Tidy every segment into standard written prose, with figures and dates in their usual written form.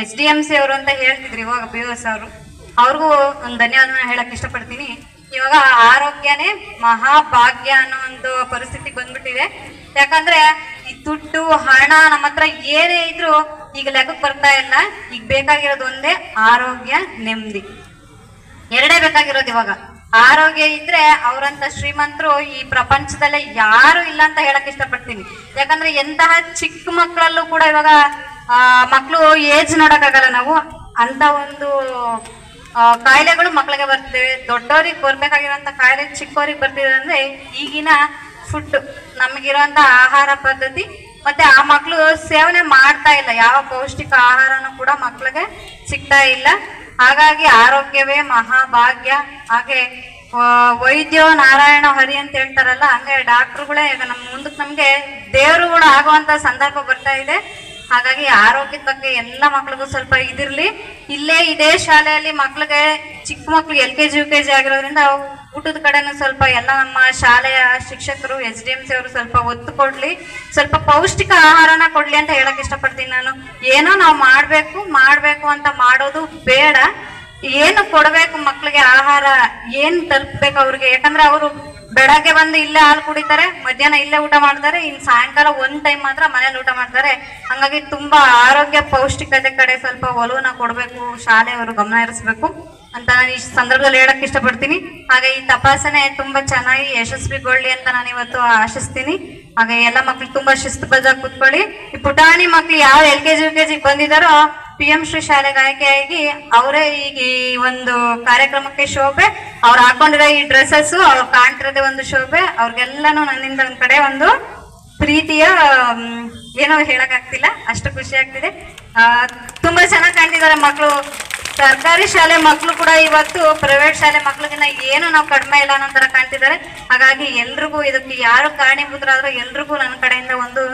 SDMC ಅವರು ಅಂತ ಹೇಳ್ತಿದ್ರು, ಇವಾಗ BOS ಅವರು, ಅವ್ರಿಗೂ ಒಂದು ಧನ್ಯವಾದ ಹೇಳಕ್ ಇಷ್ಟಪಡ್ತೀನಿ. ಇವಾಗ ಆರೋಗ್ಯನೇ ಮಹಾಭಾಗ್ಯ ಅನ್ನೋ ಒಂದು ಪರಿಸ್ಥಿತಿ ಬಂದ್ಬಿಟ್ಟಿದೆ. ಯಾಕಂದ್ರೆ ಈ ದುಡ್ಡು ಹಣ ನಮ್ಮ ಹತ್ರ ಏನೇ ಇದ್ರು ಈಗ ಲೆಕ್ಕಕ್ಕೆ ಬರ್ತಾ ಇಲ್ಲ. ಈಗ ಬೇಕಾಗಿರೋದು ಒಂದೇ, ಆರೋಗ್ಯ, ನೆಮ್ಮದಿ. ಎರಡೇ ಬೇಕಾಗಿರೋದು ಇವಾಗ. ಆರೋಗ್ಯ ಇದ್ರೆ ಅವರಂತ ಶ್ರೀಮಂತರು ಈ ಪ್ರಪಂಚದಲ್ಲೇ ಯಾರು ಇಲ್ಲ ಅಂತ ಹೇಳಕ್ ಇಷ್ಟಪಡ್ತೀನಿ. ಯಾಕಂದ್ರೆ ಎಂತಹ ಚಿಕ್ಕ ಮಕ್ಕಳಲ್ಲೂ ಕೂಡ ಇವಾಗ ಮಕ್ಕಳು ಏಜ್ ನೋಡಕ್ಕಾಗಲ್ಲ ನಾವು, ಅಂತ ಒಂದು ಕಾಯಿಲೆಗಳು ಮಕ್ಕಳಿಗೆ ಬರ್ತಿವೆ. ದೊಡ್ಡವ್ರಿಗೆ ಬರ್ಬೇಕಾಗಿರುವಂತ ಕಾಯಿಲೆ ಚಿಕ್ಕವ್ರಿಗೆ ಬರ್ತಿದೆ ಅಂದ್ರೆ ಈಗಿನ ಫುಡ್, ನಮಗಿರುವಂತ ಆಹಾರ ಪದ್ಧತಿ, ಮತ್ತೆ ಆ ಮಕ್ಕಳು ಸೇವನೆ ಮಾಡ್ತಾ ಇಲ್ಲ. ಯಾವ ಪೌಷ್ಟಿಕ ಆಹಾರನೂ ಕೂಡ ಮಕ್ಕಳಿಗೆ ಸಿಗ್ತಾ ಇಲ್ಲ. ಹಾಗಾಗಿ ಆರೋಗ್ಯವೇ ಮಹಾಭಾಗ್ಯ. ಹಾಗೆ ವೈದ್ಯೋ ನಾರಾಯಣ ಹರಿ ಅಂತ ಹೇಳ್ತಾರಲ್ಲ, ಹಂಗೆ ಡಾಕ್ಟರ್ಗಳೇ ಈಗ ನಮ್ಮ ಮುಂದಕ್ಕೆ ನಮ್ಗೆ ದೇವರುಗಳು ಆಗುವಂತ ಸಂದರ್ಭ ಬರ್ತಾ ಇದೆ. ಹಾಗಾಗಿ ಆರೋಗ್ಯದ ಬಗ್ಗೆ ಎಲ್ಲ ಮಕ್ಳಿಗೂ ಸ್ವಲ್ಪ ಇದಿರ್ಲಿ. ಇದೇ ಶಾಲೆಯಲ್ಲಿ ಮಕ್ಳಿಗೆ, ಚಿಕ್ಕ ಮಕ್ಳು LKG UKG ಆಗಿರೋದ್ರಿಂದ ಊಟದ ಕಡೆನೂ ಸ್ವಲ್ಪ ಎಲ್ಲ ನಮ್ಮ ಶಾಲೆಯ ಶಿಕ್ಷಕರು SDMC ಅವರು ಸ್ವಲ್ಪ ಒತ್ತು ಕೊಡ್ಲಿ, ಸ್ವಲ್ಪ ಪೌಷ್ಟಿಕ ಆಹಾರನ ಕೊಡ್ಲಿ ಅಂತ ಹೇಳಕ್ ಇಷ್ಟಪಡ್ತೀನಿ ನಾನು. ಏನೋ ನಾವು ಮಾಡ್ಬೇಕು ಅಂತ ಮಾಡೋದು ಬೇಡ. ಏನು ಕೊಡ್ಬೇಕು ಮಕ್ಳಿಗೆ ಆಹಾರ, ಏನ್ ತಲುಪ್ಬೇಕು ಅವ್ರಿಗೆ. ಯಾಕಂದ್ರೆ ಅವರು ಬೆಳಗ್ಗೆ ಬಂದು ಇಲ್ಲೇ ಹಾಲು ಕುಡಿತಾರೆ, ಮಧ್ಯಾಹ್ನ ಇಲ್ಲೇ ಊಟ ಮಾಡ್ತಾರೆ, ಇನ್ನು ಸಾಯಂಕಾಲ ಒಂದ್ ಟೈಮ್ ಮಾತ್ರ ಮನೇಲಿ ಊಟ ಮಾಡ್ತಾರೆ. ಹಂಗಾಗಿ ತುಂಬಾ ಆರೋಗ್ಯ ಪೌಷ್ಟಿಕತೆ ಕಡೆ ಸ್ವಲ್ಪ ಒಲವನ್ನ ಕೊಡ್ಬೇಕು, ಶಾಲೆಯವರು ಗಮನ ಹರಿಸ್ಬೇಕು ಅಂತ ನಾನು ಈ ಸಂದರ್ಭದಲ್ಲಿ ಹೇಳಕ್ ಇಷ್ಟಪಡ್ತೀನಿ. ಹಾಗೆ ಈ ತಪಾಸಣೆ ತುಂಬಾ ಚೆನ್ನಾಗಿ ಯಶಸ್ವಿಗೊಳ್ಳಿ ಅಂತ ನಾನು ಇವತ್ತು ಆಶಿಸ್ತೀನಿ. ಹಾಗೆ ಎಲ್ಲ ಮಕ್ಳು ತುಂಬಾ ಶಿಸ್ತುಬದ್ಧಾಗಿ ಕೂತ್ಕೊಳ್ಳಿ. ಈ ಪುಟಾಣಿ ಮಕ್ಳು ಯಾವ LKG UKG ಬಂದಿದಾರೋ PM ಶ್ರೀ ಶಾಲೆಗೆ ಆಯ್ಕೆಯಾಗಿ ಅವರೇ ಈಗ ಈ ಒಂದು ಕಾರ್ಯಕ್ರಮಕ್ಕೆ ಶೋಭೆ. ಅವ್ರು ಹಾಕೊಂಡಿರೋ ಈ ಡ್ರೆಸ್ಸಸ್, ಅವ್ರು ಕಾಣ್ತಿರೋದೇ ಒಂದು ಶೋಭೆ. ಅವ್ರಿಗೆಲ್ಲಾನು ನನ್ನಿಂದ ಒಂದ್ ಕಡೆ ಒಂದು ಪ್ರೀತಿಯ ಏನೋ ಹೇಳಕ್ ಆಗ್ತಿಲ್ಲ, ಅಷ್ಟು ಖುಷಿ ಆಗ್ತಿದೆ. ತುಂಬಾ ಚೆನ್ನಾಗಿ ಕಾಣ್ತಿದ್ದಾರೆ ಮಕ್ಕಳು. ಸರ್ಕಾರಿ ಶಾಲೆ ಮಕ್ಕಳು ಕೂಡ ಇವತ್ತು ಪ್ರೈವೇಟ್ ಶಾಲೆ ಮಕ್ಳಿಗಿನ್ನ ಏನು ನಾವು ಕಡಿಮೆ ಇಲ್ಲ ಅನ್ನೋ ತರ ಕಾಣ್ತಿದ್ದಾರೆ. ಹಾಗಾಗಿ ಎಲ್ರಿಗೂ, ಇದಕ್ಕೆ ಯಾರು ಕಾರಣೀಭೂತರಾದ್ರೂ ಎಲ್ರಿಗೂ ನನ್ನ ಕಡೆಯಿಂದ ಒಂದು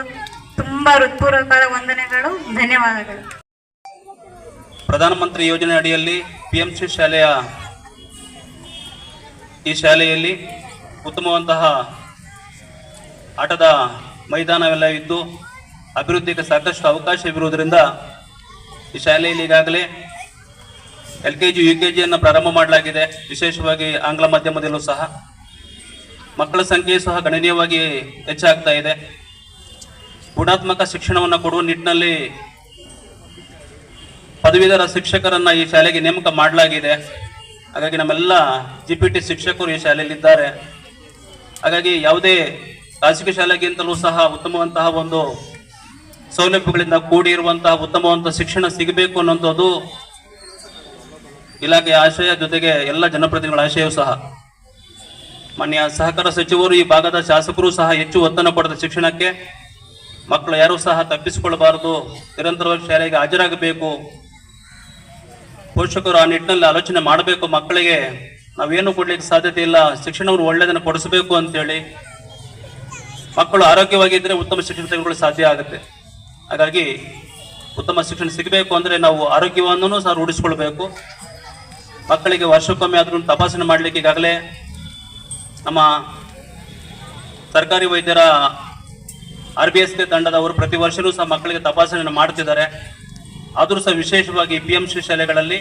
ತುಂಬಾ ಹೃತ್ಪೂರ್ವಕವಾದ ವಂದನೆಗಳು, ಧನ್ಯವಾದಗಳು. ಪ್ರಧಾನಮಂತ್ರಿ ಯೋಜನೆ ಅಡಿಯಲ್ಲಿ PMC ಶಾಲೆಯ ಈ ಶಾಲೆಯಲ್ಲಿ ಉತ್ತಮವಂತಹ ಆಟದ ಮೈದಾನವೆಲ್ಲ ಇದ್ದು ಅಭಿವೃದ್ಧಿಗೆ ಸಾಕಷ್ಟು ಅವಕಾಶವಿರುವುದರಿಂದ ಈ ಶಾಲೆಯಲ್ಲಿ ಈಗಾಗಲೇ LKG UKG ಅನ್ನು ಪ್ರಾರಂಭ ಮಾಡಲಾಗಿದೆ. ವಿಶೇಷವಾಗಿ ಆಂಗ್ಲ ಮಾಧ್ಯಮದಲ್ಲೂ ಸಹ ಮಕ್ಕಳ ಸಂಖ್ಯೆ ಸಹ ಗಣನೀಯವಾಗಿ ಹೆಚ್ಚಾಗ್ತಾ ಇದೆ. ಗುಣಾತ್ಮಕ ಶಿಕ್ಷಣವನ್ನು ಕೊಡುವ ನಿಟ್ಟಿನಲ್ಲಿ ಪದವೀಧರ ಶಿಕ್ಷಕರನ್ನ ಈ ಶಾಲೆಗೆ ನೇಮಕ ಮಾಡಲಾಗಿದೆ. ಹಾಗಾಗಿ ನಮ್ಮೆಲ್ಲ GPT ಶಿಕ್ಷಕರು ಈ ಶಾಲೆಯಲ್ಲಿದ್ದಾರೆ. ಹಾಗಾಗಿ ಯಾವುದೇ ಖಾಸಗಿ ಶಾಲೆಗಿಂತಲೂ ಸಹ ಉತ್ತಮವಂತಹ ಒಂದು ಸೌಲಭ್ಯಗಳಿಂದ ಕೂಡಿರುವಂತಹ ಉತ್ತಮವಂತ ಶಿಕ್ಷಣ ಸಿಗಬೇಕು ಅನ್ನುವಂಥದ್ದು ಇಲಾಖೆಯ ಆಶಯ, ಜೊತೆಗೆ ಎಲ್ಲ ಜನಪ್ರತಿನಿಧಿಗಳ ಆಶಯವೂ ಸಹ. ಮಾನ್ಯ ಸಹಕಾರ ಸಚಿವರು, ಈ ಭಾಗದ ಶಾಸಕರು ಸಹ ಹೆಚ್ಚು ಒತ್ತನ್ನು ಕೊಡದ ಶಿಕ್ಷಣಕ್ಕೆ ಮಕ್ಕಳು ಯಾರೂ ಸಹ ತಪ್ಪಿಸಿಕೊಳ್ಳಬಾರದು, ನಿರಂತರವಾಗಿ ಶಾಲೆಗೆ ಹಾಜರಾಗಬೇಕು. ಪೋಷಕರು ಆ ನಿಟ್ಟಿನಲ್ಲಿ ಆಲೋಚನೆ ಮಾಡಬೇಕು. ಮಕ್ಕಳಿಗೆ ನಾವೇನು ಕೊಡ್ಲಿಕ್ಕೆ ಸಾಧ್ಯತೆ ಇಲ್ಲ, ಶಿಕ್ಷಣವನ್ನು ಒಳ್ಳೆಯದನ್ನು ಕೊಡಿಸಬೇಕು ಅಂತೇಳಿ. ಮಕ್ಕಳು ಆರೋಗ್ಯವಾಗಿದ್ದರೆ ಉತ್ತಮ ಶಿಕ್ಷಣ ತೆಗೆದುಕೊಳ್ಳಲು ಸಾಧ್ಯ ಆಗುತ್ತೆ. ಹಾಗಾಗಿ ಉತ್ತಮ ಶಿಕ್ಷಣ ಸಿಗಬೇಕು ಅಂದರೆ ನಾವು ಆರೋಗ್ಯವನ್ನು ಸಹ ರೂಢಿಸಿಕೊಳ್ಬೇಕು. ಮಕ್ಕಳಿಗೆ ವರ್ಷಕ್ಕೊಮ್ಮೆ ಆದ್ರೂ ತಪಾಸಣೆ ಮಾಡಲಿಕ್ಕೆ ಈಗಾಗಲೇ ನಮ್ಮ ಸರ್ಕಾರಿ ವೈದ್ಯರ RBSK ತಂಡದವರು ಪ್ರತಿ ವರ್ಷವೂ ಸಹ ಮಕ್ಕಳಿಗೆ ತಪಾಸಣೆಯನ್ನು ಮಾಡ್ತಿದ್ದಾರೆ. ಆದರೂ ಸಹ ವಿಶೇಷವಾಗಿ PMC ಶಾಲೆಗಳಲ್ಲಿ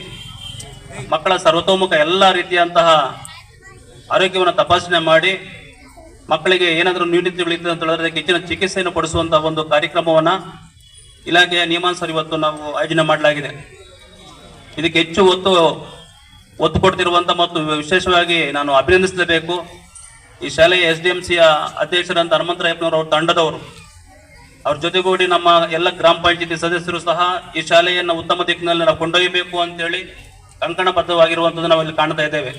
ಮಕ್ಕಳ ಸರ್ವತೋಮುಖ ಎಲ್ಲ ರೀತಿಯಂತಹ ಆರೋಗ್ಯವನ್ನು ತಪಾಸಣೆ ಮಾಡಿ ಮಕ್ಕಳಿಗೆ ಏನಾದರೂ ನ್ಯೂನತೆಗಳಿತ್ತು ಅಂತ ಹೇಳಿದ್ರೆ ಹೆಚ್ಚಿನ ಚಿಕಿತ್ಸೆಯನ್ನು ಕೊಡಿಸುವಂತಹ ಒಂದು ಕಾರ್ಯಕ್ರಮವನ್ನು ಇಲಾಖೆಯ ನಿಯಮಾನುಸಾರ ಇವತ್ತು ನಾವು ಆಯೋಜನೆ ಮಾಡಲಾಗಿದೆ. ಇದಕ್ಕೆ ಹೆಚ್ಚು ಒತ್ತು ಕೊಡ್ತಿರುವಂಥ ಮತ್ತು ವಿಶೇಷವಾಗಿ ನಾನು ಅಭಿನಂದಿಸಲೇಬೇಕು ಈ ಶಾಲೆಯ SDMCಯ ಅಧ್ಯಕ್ಷರಂತ ಹನುಮಂತರಾಯಪ್ಪನವರು, ಅವ್ರ ತಂಡದವರು, ಅವ್ರ ಜೊತೆಗೂಡಿ ನಮ್ಮ ಎಲ್ಲ ಗ್ರಾಮ ಪಂಚಾಯತಿ ಸದಸ್ಯರು ಸಹ ಈ ಶಾಲೆಯನ್ನು ಉತ್ತಮ ದಿಕ್ಕಿನಲ್ಲಿ ನಾವು ಕೊಂಡೊಯ್ಯಬೇಕು ಅಂತೇಳಿ ಕಂಕಣಬದ್ಧವಾಗಿರುವಂಥದ್ದು ನಾವು ಇಲ್ಲಿ ಕಾಣ್ತಾ ಇದ್ದೇವೆ.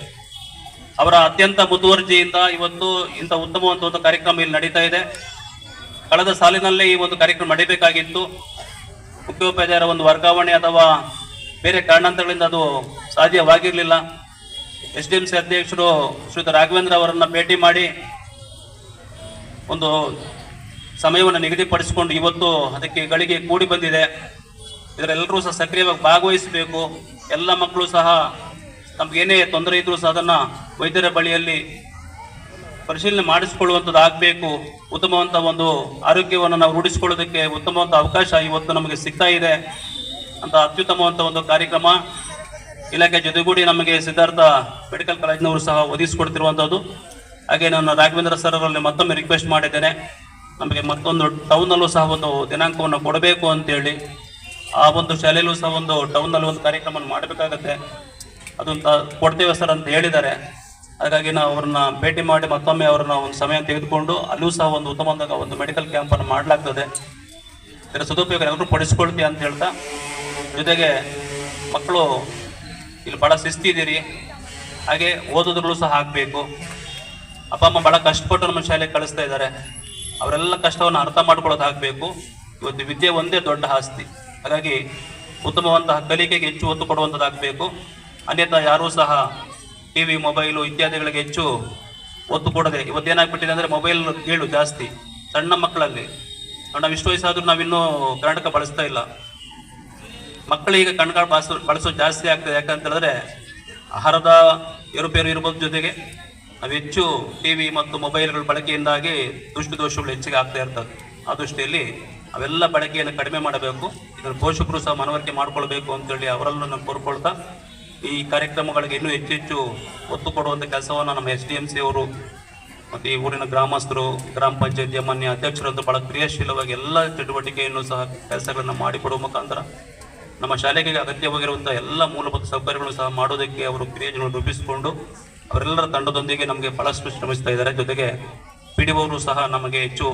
ಅವರ ಅತ್ಯಂತ ಮುತುವರ್ಜಿಯಿಂದ ಇವತ್ತು ಇಂಥ ಉತ್ತಮವಂತ ಒಂದು ಕಾರ್ಯಕ್ರಮ ಇಲ್ಲಿ ನಡೀತಾ ಇದೆ. ಕಳೆದ ಸಾಲಿನಲ್ಲೇ ಈ ಒಂದು ಕಾರ್ಯಕ್ರಮ ನಡೀಬೇಕಾಗಿತ್ತು. ಮುಖ್ಯೋಪಾಧ್ಯಾಯರ ಒಂದು ವರ್ಗಾವಣೆ ಅಥವಾ ಬೇರೆ ಕಾರಣಾಂತರಗಳಿಂದ ಅದು ಸಾಧ್ಯವಾಗಿರಲಿಲ್ಲ. SDMC ಅಧ್ಯಕ್ಷರು ಶ್ರೀಯುತ ರಾಘವೇಂದ್ರ ಅವರನ್ನ ಭೇಟಿ ಮಾಡಿ ಒಂದು ಸಮಯವನ್ನು ನಿಗದಿಪಡಿಸಿಕೊಂಡು ಇವತ್ತು ಅದಕ್ಕೆ ಗಳಿಗೆ ಕೂಡಿ ಬಂದಿದೆ. ಇದರೆಲ್ಲರೂ ಸಹ ಸಕ್ರಿಯವಾಗಿ ಭಾಗವಹಿಸಬೇಕು. ಎಲ್ಲ ಮಕ್ಕಳು ಸಹ ನಮ್ಗೇನೇ ತೊಂದರೆ ಇದ್ರೂ ಸಹ ಅದನ್ನು ವೈದ್ಯರ ಬಳಿಯಲ್ಲಿ ಪರಿಶೀಲನೆ ಮಾಡಿಸಿಕೊಳ್ಳುವಂಥದ್ದು ಆಗಬೇಕು. ಉತ್ತಮವಂತ ಒಂದು ಆರೋಗ್ಯವನ್ನು ನಾವು ರೂಢಿಸಿಕೊಳ್ಳೋದಕ್ಕೆ ಉತ್ತಮವಂತ ಅವಕಾಶ ಇವತ್ತು ನಮಗೆ ಸಿಗ್ತಾ ಇದೆ. ಅಂತ ಅತ್ಯುತ್ತಮವಂತ ಒಂದು ಕಾರ್ಯಕ್ರಮ ಇಲಾಖೆ ಜೊತೆಗೂಡಿ ನಮಗೆ ಸಿದ್ಧಾರ್ಥ ಮೆಡಿಕಲ್ ಕಾಲೇಜಿನವರು ಸಹ ಒದಗಿಸಿಕೊಡ್ತಿರುವಂಥದ್ದು. ಹಾಗೆ ನಾನು ರಾಘವೇಂದ್ರ ಸರ್ ಅವರಲ್ಲಿ ಮತ್ತೊಮ್ಮೆ ರಿಕ್ವೆಸ್ಟ್ ಮಾಡಿದ್ದೇನೆ, ನಮಗೆ ಮತ್ತೊಂದು ಟೌನ್ನಲ್ಲೂ ಸಹ ಒಂದು ದಿನಾಂಕವನ್ನು ಕೊಡಬೇಕು ಅಂತೇಳಿ. ಆ ಒಂದು ಶಾಲೆಯಲ್ಲೂ ಸಹ ಒಂದು ಟೌನ್ನಲ್ಲಿ ಒಂದು ಕಾರ್ಯಕ್ರಮ ಮಾಡಬೇಕಾಗತ್ತೆ, ಅದನ್ನು ಕೊಡ್ತೇವೆ ಸರ್ ಅಂತ ಹೇಳಿದ್ದಾರೆ. ಹಾಗಾಗಿ ನಾವು ಅವ್ರನ್ನ ಭೇಟಿ ಮಾಡಿ ಮತ್ತೊಮ್ಮೆ ಅವ್ರನ್ನ ಒಂದು ಸಮಯ ತೆಗೆದುಕೊಂಡು ಅಲ್ಲೂ ಸಹ ಒಂದು ಉತ್ತಮವಾದ ಒಂದು ಮೆಡಿಕಲ್ ಕ್ಯಾಂಪನ್ನು ಮಾಡಲಾಗ್ತದೆ. ಇದರ ಸದುಪಯೋಗ ಎಲ್ಲರೂ ಪಡಿಸ್ಕೊಳ್ತೀವಿ ಅಂತ ಹೇಳ್ತಾ, ಜೊತೆಗೆ ಮಕ್ಕಳು ಇಲ್ಲಿ ಭಾಳ ಶಿಸ್ತಿದ್ದೀರಿ, ಹಾಗೆ ಓದೋದ್ರಲ್ಲೂ ಸಹ ಆಗಬೇಕು. ಅಪ್ಪ ಅಮ್ಮ ಭಾಳ ಕಷ್ಟಪಟ್ಟು ನಮ್ಮ ಶಾಲೆಗೆ ಕಳಿಸ್ತಾ ಇದ್ದಾರೆ, ಅವರೆಲ್ಲ ಕಷ್ಟವನ್ನು ಅರ್ಥ ಮಾಡ್ಕೊಳ್ಳೋದು ಆಗಬೇಕು. ಇವತ್ತು ವಿದ್ಯೆ ಒಂದೇ ದೊಡ್ಡ ಆಸ್ತಿ, ಹಾಗಾಗಿ ಉತ್ತಮವಂತಹ ಕಲಿಕೆಗೆ ಹೆಚ್ಚು ಒತ್ತು ಕೊಡುವಂಥದ್ದಾಗಬೇಕು. ಅನ್ಯಥಾ ಯಾರೂ ಸಹ ಟಿವಿ, ಮೊಬೈಲು ಇತ್ಯಾದಿಗಳಿಗೆ ಹೆಚ್ಚು ಒತ್ತು ಕೊಡದೆ ಇವತ್ತೇನಾಗ್ಬಿಟ್ಟಿದೆ ಅಂದರೆ ಮೊಬೈಲ್ ಕೇಳು ಜಾಸ್ತಿ ಸಣ್ಣ ಮಕ್ಕಳಲ್ಲಿ. ನಾವು ಇಷ್ಟು ವಯಸ್ಸಾದ್ರೂ ನಾವಿನ್ನೂ ಕರ್ನಾಟಕ ಬಳಸ್ತಾ ಇಲ್ಲ. ಮಕ್ಕಳಿಗೆ ಕನ್ನಡ ಬಳಸೋದು ಜಾಸ್ತಿ ಆಗ್ತದೆ. ಯಾಕಂತ ಹೇಳಿದ್ರೆ ಆಹಾರದ ಏರುಪೇರು ಇರ್ಬೋದು, ಜೊತೆಗೆ ನಾವು ಹೆಚ್ಚು ಟಿವಿ ಮತ್ತು ಮೊಬೈಲ್ಗಳ ಬಳಕೆಯಿಂದಾಗಿ ದೋಷಗಳು ಹೆಚ್ಚಿಗೆ ಆಗ್ತಾ ಇರ್ತದೆ. ಆ ದೃಷ್ಟಿಯಲ್ಲಿ ಅವೆಲ್ಲ ಬಳಕೆಯನ್ನು ಕಡಿಮೆ ಮಾಡಬೇಕು. ಇದನ್ನು ಪೋಷಕರು ಸಹ ಮನವರಿಕೆ ಮಾಡ್ಕೊಳ್ಬೇಕು ಅಂತೇಳಿ ಅವರನ್ನು ನಾನು ಕೋರ್ಕೊಳ್ತಾ, ಈ ಕಾರ್ಯಕ್ರಮಗಳಿಗೆ ಇನ್ನೂ ಹೆಚ್ಚೆಚ್ಚು ಒತ್ತು ಕೊಡುವಂಥ ಕೆಲಸವನ್ನು ನಮ್ಮ SDMC ಅವರು ಮತ್ತು ಈ ಊರಿನ ಗ್ರಾಮಸ್ಥರು, ಗ್ರಾಮ ಪಂಚಾಯತಿಯ ಮಾನ್ಯ ಅಧ್ಯಕ್ಷರಂತೂ ಭಾಳ ಕ್ರಿಯಾಶೀಲವಾಗಿ ಎಲ್ಲ ಚಟುವಟಿಕೆಯನ್ನು ಸಹ ಕೆಲಸಗಳನ್ನು ಮಾಡಿಕೊಡುವ ಮುಖಾಂತರ ನಮ್ಮ ಶಾಲೆಗೆ ಅಗತ್ಯವಾಗಿರುವಂಥ ಎಲ್ಲ ಮೂಲಭೂತ ಸೌಕರ್ಯಗಳನ್ನು ಸಹ ಮಾಡೋದಕ್ಕೆ ಅವರು ಕ್ರಿಯೆಗಳನ್ನು ರೂಪಿಸಿಕೊಂಡು ಅವರೆಲ್ಲರ ತಂಡದೊಂದಿಗೆ ನಮಗೆ ಭಾಳಷ್ಟು ಶ್ರಮಿಸ್ತಾ ಇದ್ದಾರೆ. ಜೊತೆಗೆ PDO ಅವರು ಸಹ ನಮಗೆ ಹೆಚ್ಚು